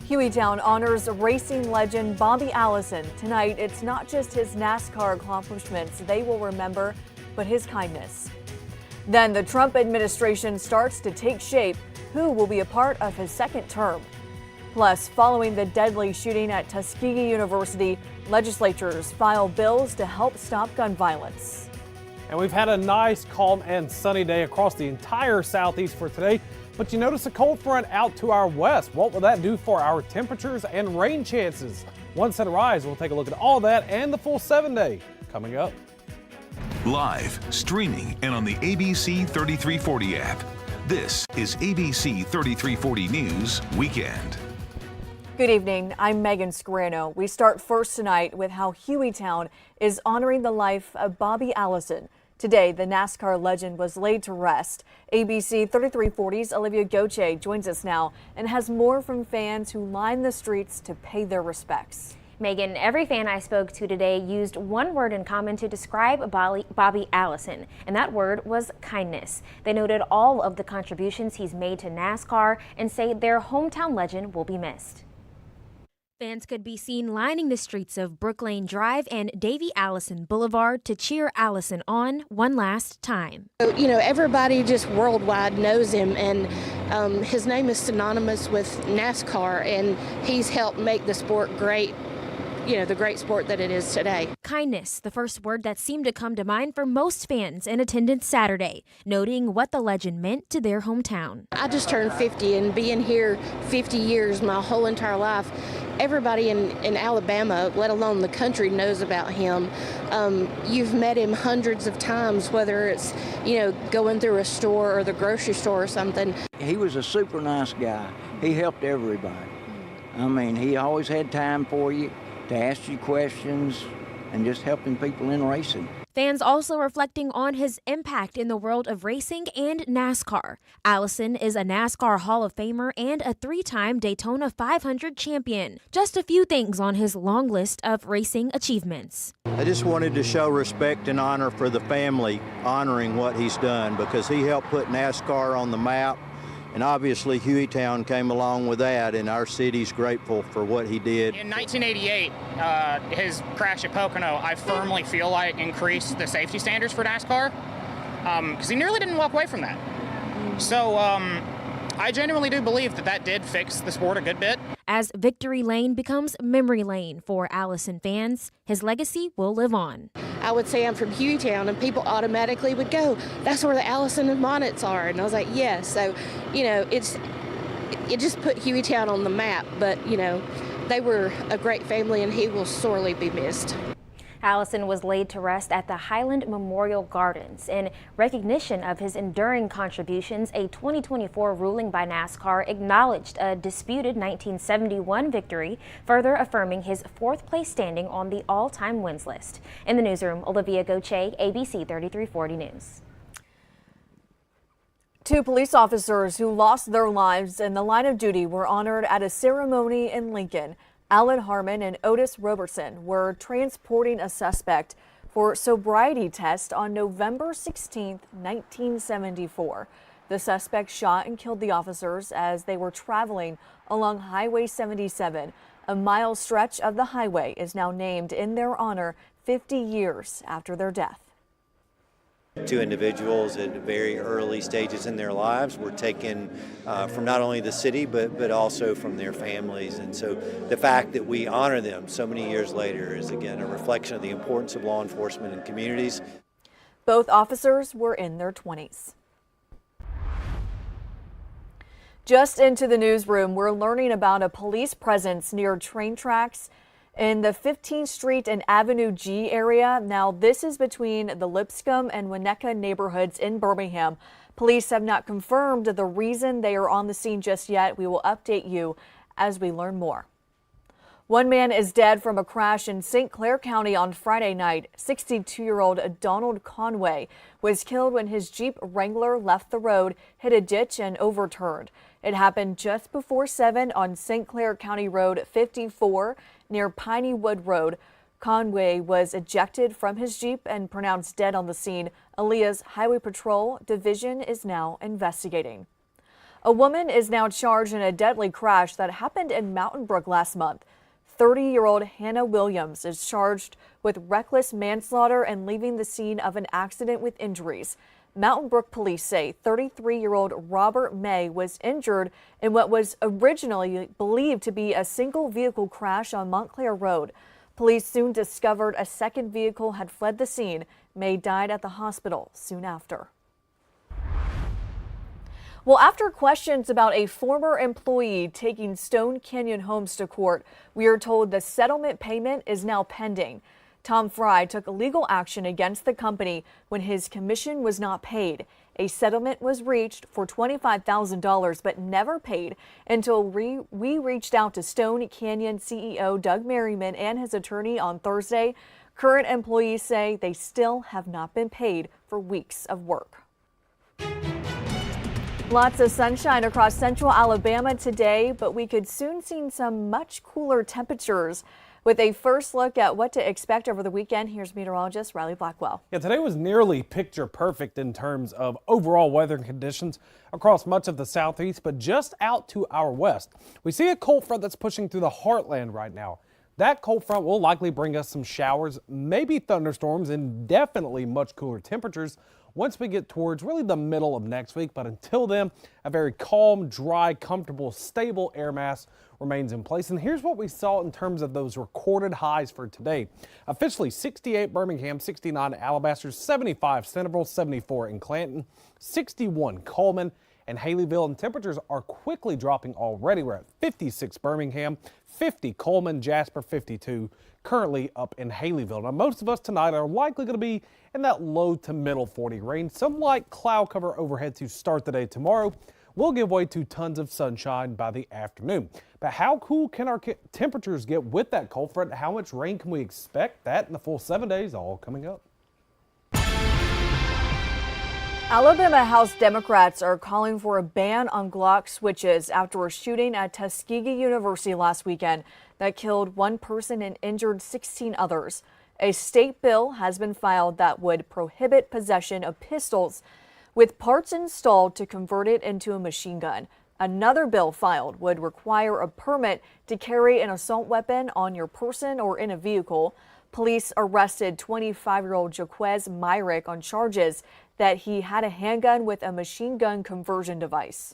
Hueytown honors racing legend Bobby Allison. Tonight, it's not just his NASCAR accomplishments they will remember, but his kindness. Then the Trump administration starts to take shape. Who will be a part of his second term? Plus, following the deadly shooting at Tuskegee University, legislatures file bills to help stop gun violence. And we've had a nice, calm, and sunny day across the entire southeast for today. But you notice a cold front out to our west. What will that do for our temperatures and rain chances? One set of eyes, we'll take a look at all that and the full 7-day coming up. Live, streaming, and on the ABC 3340 app. This is ABC 3340 News Weekend. Good evening, I'm Megan Scarano. We start first tonight with how Hueytown is honoring the life of Bobby Allison. Today, the NASCAR legend was laid to rest. ABC 3340's Olivia Goche joins us now and has more from fans who line the streets to pay their respects. Megan, every fan I spoke to today used one word in common to describe Bobby Allison, and that word was kindness. They noted all of the contributions he's made to NASCAR and say their hometown legend will be missed. Fans could be seen lining the streets of Brooklane Drive and Davey Allison Boulevard to cheer Allison on one last time. You know, everybody just worldwide knows him, and his name is synonymous with NASCAR, and he's helped make the sport great. You know, the great sport that it is today. Kindness, the first word that seemed to come to mind for most fans in attendance Saturday, noting what the legend meant to their hometown. I just turned 50, and being here 50 years, my whole entire life, everybody in Alabama, let alone the country, knows about him. You've met him hundreds of times, whether it's, you know, going through a store or the grocery store or something. He was a super nice guy. He helped everybody. I mean, he always had time for you, to ask you questions, and just helping people in racing. Fans also reflecting on his impact in the world of racing and NASCAR. Allison is a NASCAR Hall of Famer and a 3-time Daytona 500 champion. Just a few things on his long list of racing achievements. I just wanted to show respect and honor for the family, honoring what he's done, because he helped put NASCAR on the map. And obviously Hueytown came along with that, and our city's grateful for what he did. In 1988, his crash at Pocono, I firmly feel like increased the safety standards for NASCAR, because he nearly didn't walk away from that. So I genuinely do believe that did fix the sport a good bit. As Victory Lane becomes Memory Lane for Allison fans, his legacy will live on. I would say I'm from Hueytown, and people automatically would go, that's where the Allison and Bonnets are. And I was like, yes. So, you know, it just put Hueytown on the map. But, you know, they were a great family, and he will sorely be missed. Allison was laid to rest at the Highland Memorial Gardens. In recognition of his enduring contributions, a 2024 ruling by NASCAR acknowledged a disputed 1971 victory, further affirming his 4th place standing on the all-time wins list. In the newsroom, Olivia Goche, ABC 3340 News. 2 police officers who lost their lives in the line of duty were honored at a ceremony in Lincoln. Alan Harmon and Otis Robertson were transporting a suspect for sobriety test on November 16, 1974. The suspect shot and killed the officers as they were traveling along Highway 77. A mile stretch of the highway is now named in their honor 50 years after their death. 2 individuals at very early stages in their lives were taken from not only the city but also from their families, and so the fact that we honor them so many years later is again a reflection of the importance of law enforcement in communities. Both officers were in their 20s. Just into the newsroom, we're learning about a police presence near train tracks in the 15th Street and Avenue G area. Now, this is between the Lipscomb and Winnetka neighborhoods in Birmingham. Police have not confirmed the reason they are on the scene just yet. We will update you as we learn more. One man is dead from a crash in St. Clair County on Friday night. 62-year-old Donald Conway was killed when his Jeep Wrangler left the road, hit a ditch, and overturned. It happened just before 7 on St. Clair County Road 54 near Piney Wood Road. Conway was ejected from his Jeep and pronounced dead on the scene. Aaliyah's Highway Patrol Division is now investigating. A woman is now charged in a deadly crash that happened in Mountain Brook last month. 30-year-old Hannah Williams is charged with reckless manslaughter and leaving the scene of an accident with injuries. Mountain Brook police say 33-year-old Robert May was injured in what was originally believed to be a single vehicle crash on Montclair Road. Police soon discovered a second vehicle had fled the scene. May died at the hospital soon after. Well, after questions about a former employee taking Stone Canyon Homes to court, we are told the settlement payment is now pending. Tom Fry took legal action against the company when his commission was not paid. A settlement was reached for $25,000 but never paid until we reached out to Stone Canyon CEO Doug Merriman and his attorney on Thursday. Current employees say they still have not been paid for weeks of work. Lots of sunshine across central Alabama today, but we could soon see some much cooler temperatures. With a first look at what to expect over the weekend, here's meteorologist Riley Blackwell. Yeah, today was nearly picture perfect in terms of overall weather conditions across much of the southeast, but just out to our west, we see a cold front that's pushing through the heartland right now. That cold front will likely bring us some showers, maybe thunderstorms, and definitely much cooler temperatures once we get towards really the middle of next week. But until then, a very calm, dry, comfortable, stable air mass remains in place. And here's what we saw in terms of those recorded highs for today. Officially 68 Birmingham, 69 Alabaster, 75 Centerville, 74 in Clanton, 61 Coleman and Haleyville, and temperatures are quickly dropping already. We're at 56 Birmingham, 50 Coleman, Jasper 52, currently up in Haleyville. Now most of us tonight are likely going to be in that low to middle 40 range. Some light cloud cover overhead to start the day tomorrow will give way to tons of sunshine by the afternoon. But how cool can our temperatures get with that cold front? How much rain can we expect? That in the full 7 days, all coming up. Alabama House Democrats are calling for a ban on Glock switches after a shooting at Tuskegee University last weekend that killed one person and injured 16 others. A state bill has been filed that would prohibit possession of pistols with parts installed to convert it into a machine gun. Another bill filed would require a permit to carry an assault weapon on your person or in a vehicle. Police arrested 25-year-old Jaquez Myrick on charges that he had a handgun with a machine gun conversion device.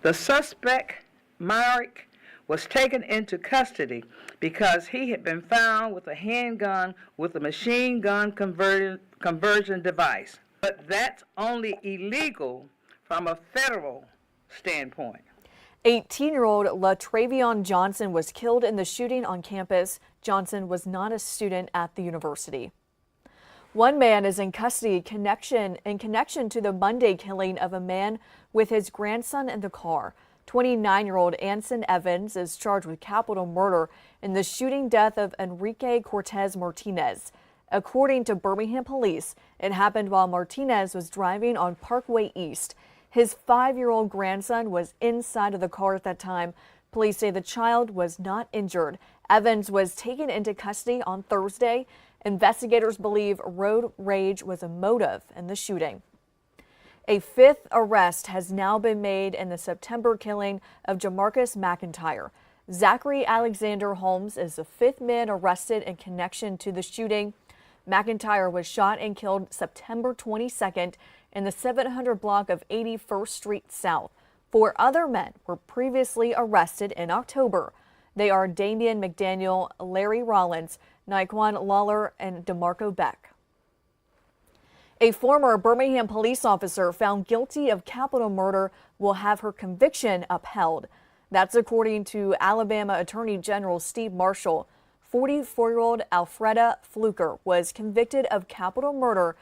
The suspect, Myrick, was taken into custody because he had been found with a handgun with a machine gun conversion device. But that's only illegal from a federal standpoint. 18-year-old LaTravion Johnson was killed in the shooting on campus. Johnson was not a student at the university. One man is in custody in connection to the Monday killing of a man with his grandson in the car. 29-year-old Anson Evans is charged with capital murder in the shooting death of Enrique Cortez Martinez. According to Birmingham police, it happened while Martinez was driving on Parkway East. His 5-year-old grandson was inside of the car at that time. Police say the child was not injured. Evans was taken into custody on Thursday. Investigators believe road rage was a motive in the shooting. A fifth arrest has now been made in the September killing of Jamarcus McIntyre. Zachary Alexander Holmes is the fifth man arrested in connection to the shooting. McIntyre was shot and killed September 22nd in the 700 block of 81st Street South. 4 other men were previously arrested in October. They are Damian McDaniel, Larry Rollins, Naquan Lawler, and DeMarco Beck. A former Birmingham police officer found guilty of capital murder will have her conviction upheld. That's according to Alabama Attorney General Steve Marshall. 44-year-old Alfreda Fluker was convicted of capital murder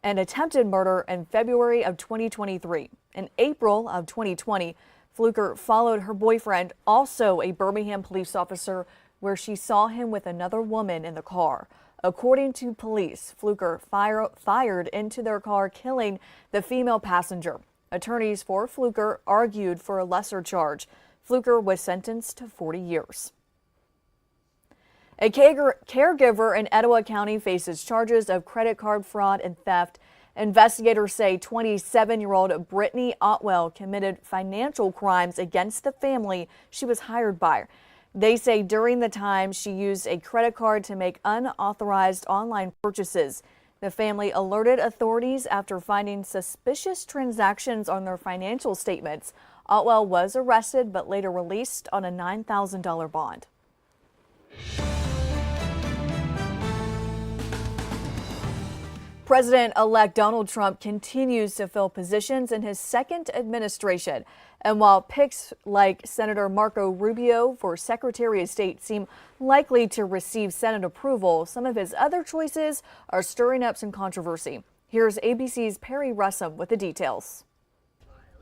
and attempted murder in February of 2023. In April of 2020, Fluker followed her boyfriend, also a Birmingham police officer, where she saw him with another woman in the car. According to police, Fluker fired into their car, killing the female passenger. Attorneys for Fluker argued for a lesser charge. Fluker was sentenced to 40 years. A caregiver in Etowah County faces charges of credit card fraud and theft Investigators say 27-year-old Brittany Otwell committed financial crimes against the family she was hired by. They say during the time she used a credit card to make unauthorized online purchases. The family alerted authorities after finding suspicious transactions on their financial statements. Otwell was arrested but later released on a $9,000 bond. President-elect Donald Trump continues to fill positions in his second administration. And while picks like Senator Marco Rubio for Secretary of State seem likely to receive Senate approval, some of his other choices are stirring up some controversy. Here's ABC's Perry Russum with the details.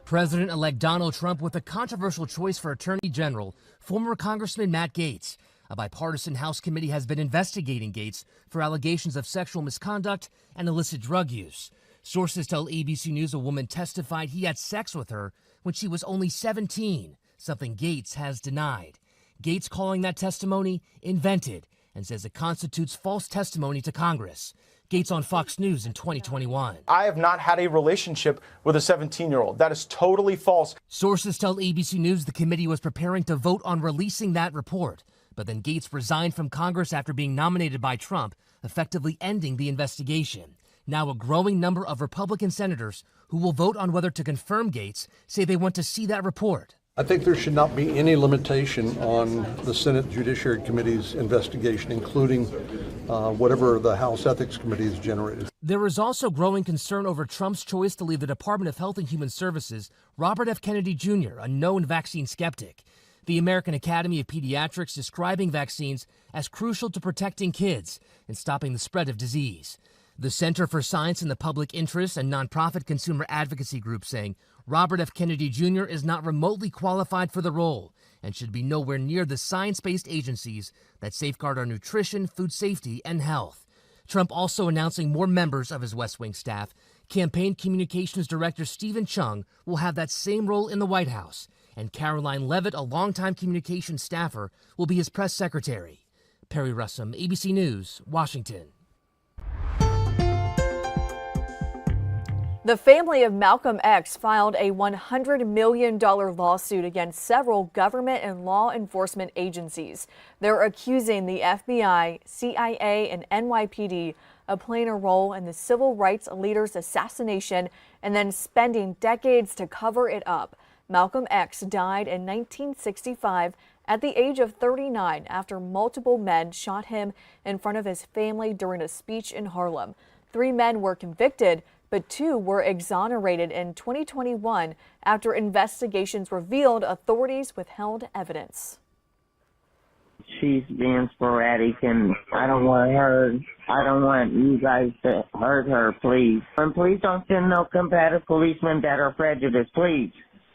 President-elect Donald Trump with a controversial choice for Attorney General, former Congressman Matt Gaetz. A bipartisan House committee has been investigating Gaetz for allegations of sexual misconduct and illicit drug use. Sources tell ABC News a woman testified he had sex with her when she was only 17, something Gaetz has denied. Gaetz calling that testimony invented and says it constitutes false testimony to Congress. Gaetz on Fox News in 2021. I have not had a relationship with a 17-year-old. That is totally false. Sources tell ABC News the committee was preparing to vote on releasing that report. But then Gaetz resigned from Congress after being nominated by Trump, effectively ending the investigation. Now a growing number of Republican senators who will vote on whether to confirm Gaetz say they want to see that report. I think there should not be any limitation on the Senate Judiciary Committee's investigation, including whatever the House Ethics Committee has generated. There is also growing concern over Trump's choice to leave the Department of Health and Human Services Robert F. Kennedy Jr., a known vaccine skeptic. The American Academy of Pediatrics describing vaccines as crucial to protecting kids and stopping the spread of disease. The Center for Science in the Public Interest and nonprofit consumer advocacy group saying Robert F. Kennedy Jr. is not remotely qualified for the role and should be nowhere near the science-based agencies that safeguard our nutrition, food safety, and health. Trump also announcing more members of his West Wing staff. Campaign Communications Director Stephen Chung will have that same role in the White House. And Caroline Levitt, a longtime communications staffer, will be his press secretary. Perry Russum, ABC News, Washington. The family of Malcolm X filed a $100 million lawsuit against several government and law enforcement agencies. They're accusing the FBI, CIA, and NYPD of playing a role in the civil rights leader's assassination and then spending decades to cover it up. Malcolm X died in 1965 at the age of 39 after multiple men shot him in front of his family during a speech in Harlem. 3 men were convicted, but 2 were exonerated in 2021 after investigations revealed authorities withheld evidence. She's being sporadic, and I don't want you guys to hurt her, please. And please don't send no combative policemen that are prejudiced, please.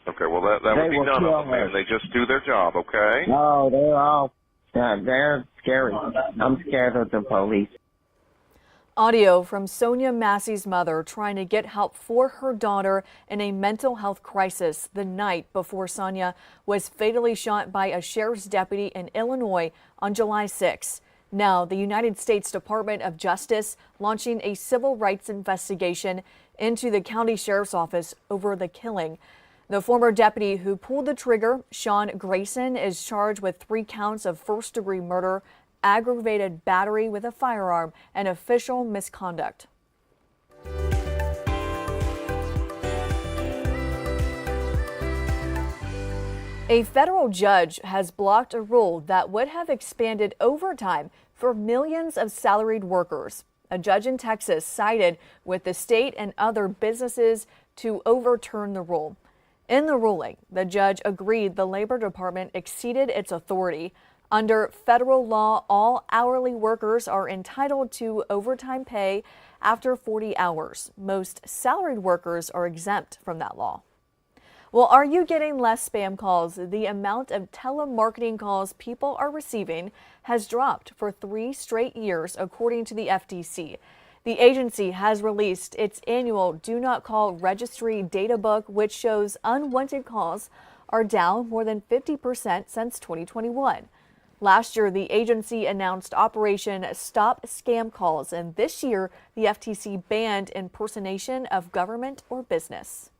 Okay, well, that would be none of them, man. They just do their job, okay? No, they're scary. I'm scared of the police. Audio from Sonia Massey's mother trying to get help for her daughter in a mental health crisis the night before Sonia was fatally shot by a sheriff's deputy in Illinois on July 6. Now, the United States Department of Justice launching a civil rights investigation into the county sheriff's office over the killing. The former deputy who pulled the trigger, Sean Grayson, is charged with 3 counts of first-degree murder, aggravated battery with a firearm, and official misconduct. A federal judge has blocked a rule that would have expanded overtime for millions of salaried workers. A judge in Texas sided with the state and other businesses to overturn the rule. In the ruling, the judge agreed the Labor Department exceeded its authority. Under federal law, all hourly workers are entitled to overtime pay after 40 hours. Most salaried workers are exempt from that law. Well, are you getting less spam calls? The amount of telemarketing calls people are receiving has dropped for 3 straight years, according to the FTC. The agency has released its annual Do Not Call Registry data book, which shows unwanted calls are down more than 50% since 2021. Last year, the agency announced Operation Stop Scam Calls, and this year, the FTC banned impersonation of government or business.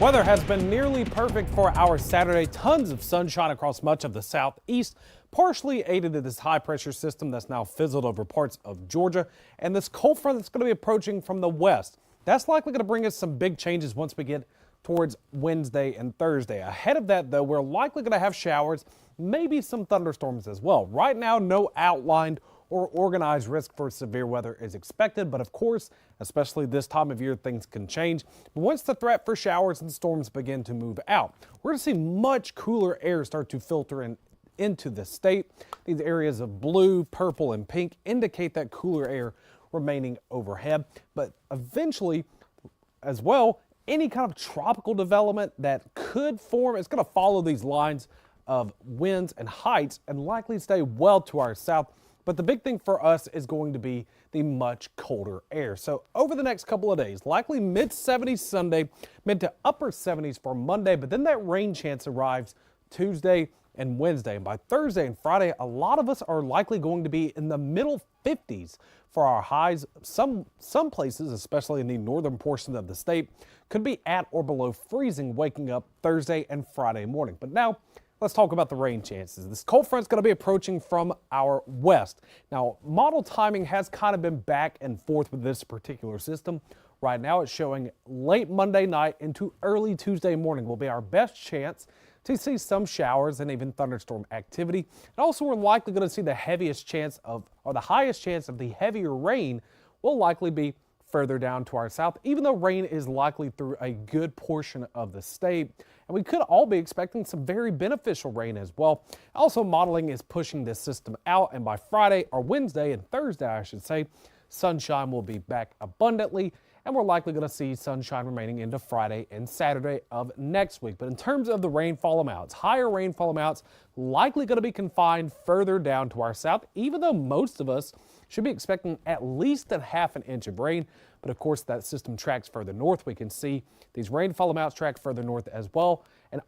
Weather has been nearly perfect for our Saturday. Tons of sunshine across much of the southeast, partially aided in this high pressure system that's now fizzled over parts of Georgia, and this cold front that's going to be approaching from the west. That's likely going to bring us some big changes once we get towards Wednesday and Thursday. Ahead of that, though, we're likely going to have showers, maybe some thunderstorms as well. Right now, no outlined or organized risk for severe weather is expected, but of course, especially this time of year, things can change. But once the threat for showers and storms begin to move out, we're going to see much cooler air start to filter into the state. These areas of blue, purple, and pink indicate that cooler air remaining overhead, but eventually as well, any kind of tropical development that could form is going to follow these lines of winds and heights and likely stay well to our south. But the big thing for us is going to be the much colder air. So over the next couple of days, likely mid 70s Sunday, mid to upper 70s for Monday, but then that rain chance arrives Tuesday and Wednesday. And by Thursday and Friday, a lot of us are likely going to be in the middle 50s for our highs. Some places, especially in the northern portion of the state, could be at or below freezing waking up Thursday and Friday morning. But now, let's talk about the rain chances. This cold front is going to be approaching from our west. Now, model timing has kind of been back and forth with this particular system. Right now, it's showing late Monday night into early Tuesday morning will be our best chance to see some showers and even thunderstorm activity. And also, we're likely going to see the heaviest chance of, or the highest chance of the heavier rain will likely be further down to our south, even though rain is likely through a good portion of the state. And we could all be expecting some very beneficial rain as well. Also, modeling is pushing this system out, and by Friday or Wednesday and Thursday, I should say, sunshine will be back abundantly, and we're likely going to see sunshine remaining into Friday and Saturday of next week. But in terms of the rainfall amounts, higher rainfall amounts likely going to be confined further down to our south, even though most of us should be expecting at least a ½ inch of rain. But of course, that system tracks further north. We can see these rainfall amounts track further north as well. And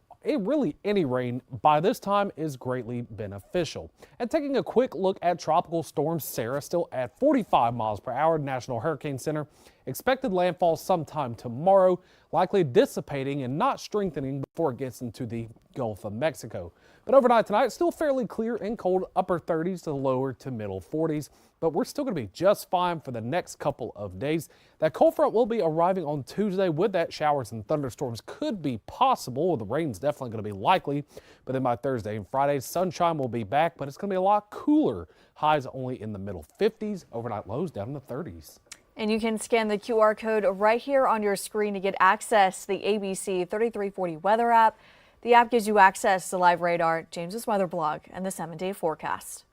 really any rain by this time is greatly beneficial. And taking a quick look at Tropical Storm Sarah, still at 45 miles per hour, National Hurricane Center. Expected landfall sometime tomorrow, likely dissipating and not strengthening before it gets into the Gulf of Mexico. But overnight tonight, still fairly clear and cold, upper 30s to lower to middle 40s. But we're still going to be just fine for the next couple of days. That cold front will be arriving on Tuesday. With that, showers and thunderstorms could be possible. The rain's definitely going to be likely. But then by Thursday and Friday, sunshine will be back, but it's going to be a lot cooler. Highs only in the middle 50s, overnight lows down in the 30s. And you can scan the QR code right here on your screen to get access to the ABC 3340 weather app. The app gives you access to live radar, James's weather blog, and the 7-day forecast.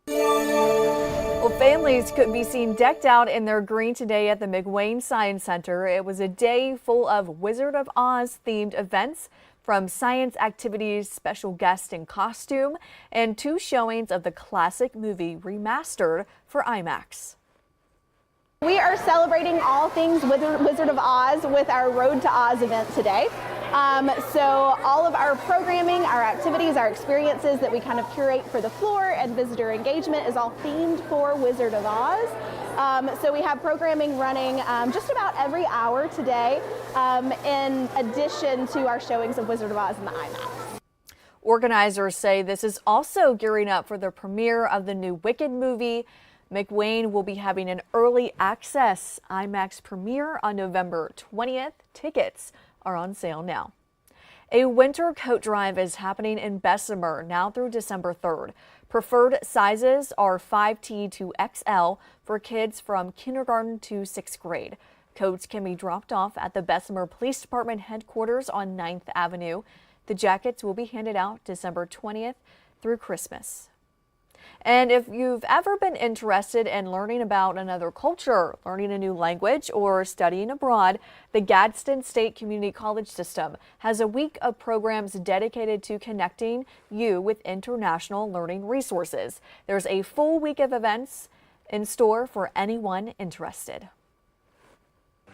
Well, families could be seen decked out in their green today at the McWane Science Center. It was a day full of Wizard of Oz themed events, from science activities, special guests in costume, and 2 showings of the classic movie remastered for IMAX. We are celebrating all things Wizard of Oz with our Road to Oz event today. So all of our programming, our activities, our experiences that we kind of curate for the floor and visitor engagement is all themed for Wizard of Oz. So we have programming running just about every hour today, in addition to our showings of Wizard of Oz in the IMAX. Organizers say this is also gearing up for the premiere of the new Wicked movie. McWane will be having an early access IMAX premiere on November 20th. Tickets are on sale now. A winter coat drive is happening in Bessemer now through December 3rd. Preferred sizes are 5T to XL for kids from kindergarten to 6th grade. Coats can be dropped off at the Bessemer Police Department headquarters on 9th Avenue. The jackets will be handed out December 20th through Christmas. And if you've ever been interested in learning about another culture, learning a new language, or studying abroad, the Gadsden State Community College System has a week of programs dedicated to connecting you with international learning resources. There's a full week of events in store for anyone interested.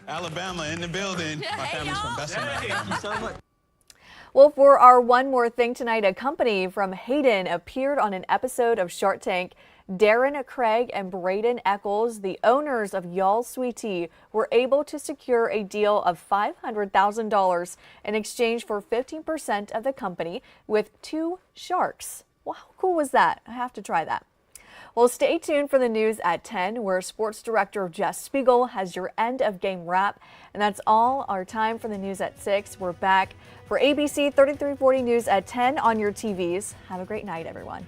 Alabama in the building. My family's from Bessemer. Thank you so much. Well, for our One More Thing tonight, a company from Hayden appeared on an episode of Shark Tank. Darren Craig and Braden Eccles, the owners of Y'all Sweet Tea, were able to secure a deal of $500,000 in exchange for 15% of the company with 2 sharks. Well, how cool was that? I have to try that. Well, stay tuned for the news at 10, where sports director Jess Spiegel has your end of game wrap. And that's all our time for the news at 6. We're back for ABC 3340 News at 10 on your TVs. Have a great night, everyone.